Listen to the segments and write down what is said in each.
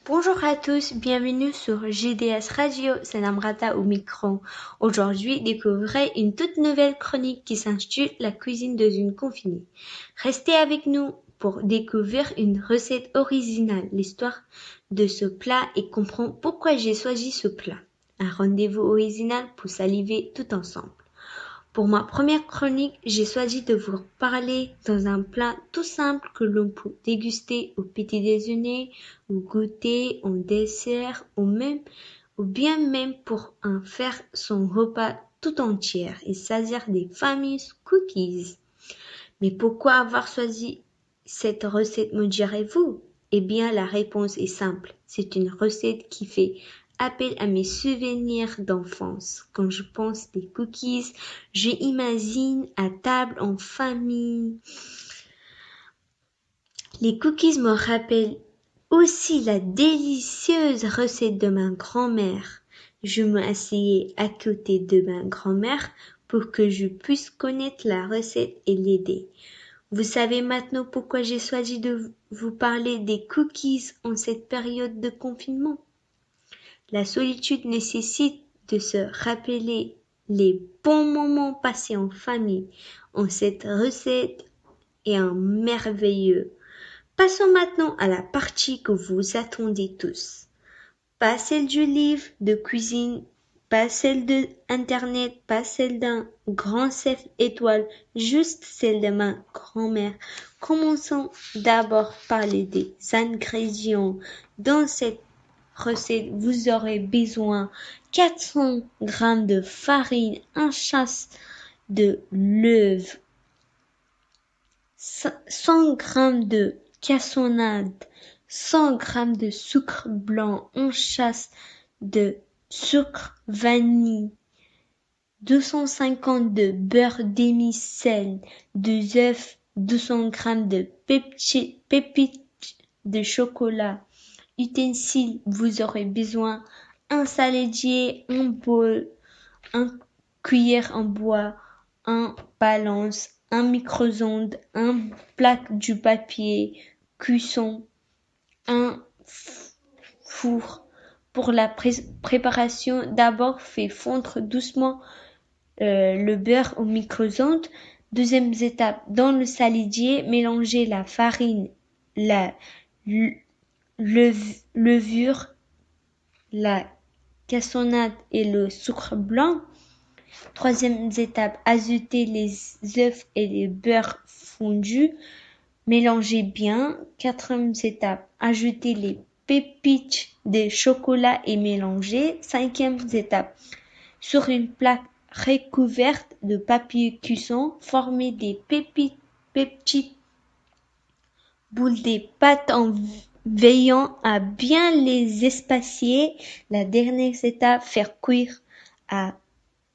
Bonjour à tous, bienvenue sur GDS Radio, c'est Namrata au micro. Aujourd'hui, découvrez une toute nouvelle chronique qui s'intitule La cuisine de une confinée. Restez avec nous pour découvrir une recette originale, l'histoire de ce plat et comprendre pourquoi j'ai choisi ce plat. Un rendez-vous original pour saliver tout ensemble. Pour ma première chronique, j'ai choisi de vous parler dans un plat tout simple que l'on peut déguster au petit déjeuner, au goûter, au dessert, ou bien même pour en faire son repas tout entier. Il s'agit des fameux cookies. Mais pourquoi avoir choisi cette recette, me direz-vous? Eh bien, la réponse est simple. C'est une recette qui fait appel à mes souvenirs d'enfance. Quand je pense des cookies, j'imagine à table en famille. Les cookies me rappellent aussi la délicieuse recette de ma grand-mère. Je m'asseyais à côté de ma grand-mère pour que je puisse connaître la recette et l'aider. Vous savez maintenant pourquoi j'ai choisi de vous parler des cookies en cette période de confinement? La solitude nécessite de se rappeler les bons moments passés en famille. En cette recette est un merveilleux. Passons maintenant à la partie que vous attendez tous. Pas celle du livre de cuisine, pas celle de Internet, pas celle d'un grand chef étoile, juste celle de ma grand-mère. Commençons d'abord par des ingrédients. Dans cette recette, vous aurez besoin 400 g de farine, un chasse de levure, 100 g de cassonade, 100 g de sucre blanc, un chasse de sucre vanille, 250 de beurre demi-sel, 2 œufs, 200 g de pépites de chocolat. Ustensiles, vous aurez besoin un saladier, un bol, un cuillère en bois, un balance, un micro-ondes, un plaque du papier cuisson, un four. Pour la préparation, d'abord faites fondre doucement le beurre au micro-ondes. Deuxième étape, dans le saladier, mélangez la farine, la levure, la cassonade et le sucre blanc. Troisième étape, ajoutez les œufs et le beurre fondu. Mélangez bien. Quatrième étape, ajoutez les pépites de chocolat et mélangez. Cinquième étape, sur une plaque recouverte de papier cuisson, formez des petites boules de pâte en veillant à bien les espacer. La dernière étape, faire cuire à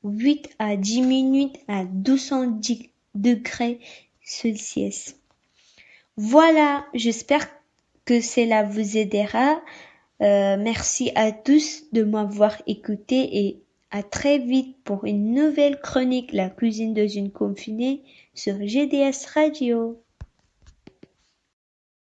8 à 10 minutes à 210 degrés Celsius. Voilà, j'espère que cela vous aidera. Merci à tous de m'avoir écouté et à très vite pour une nouvelle chronique La cuisine de une confinée sur GDS Radio.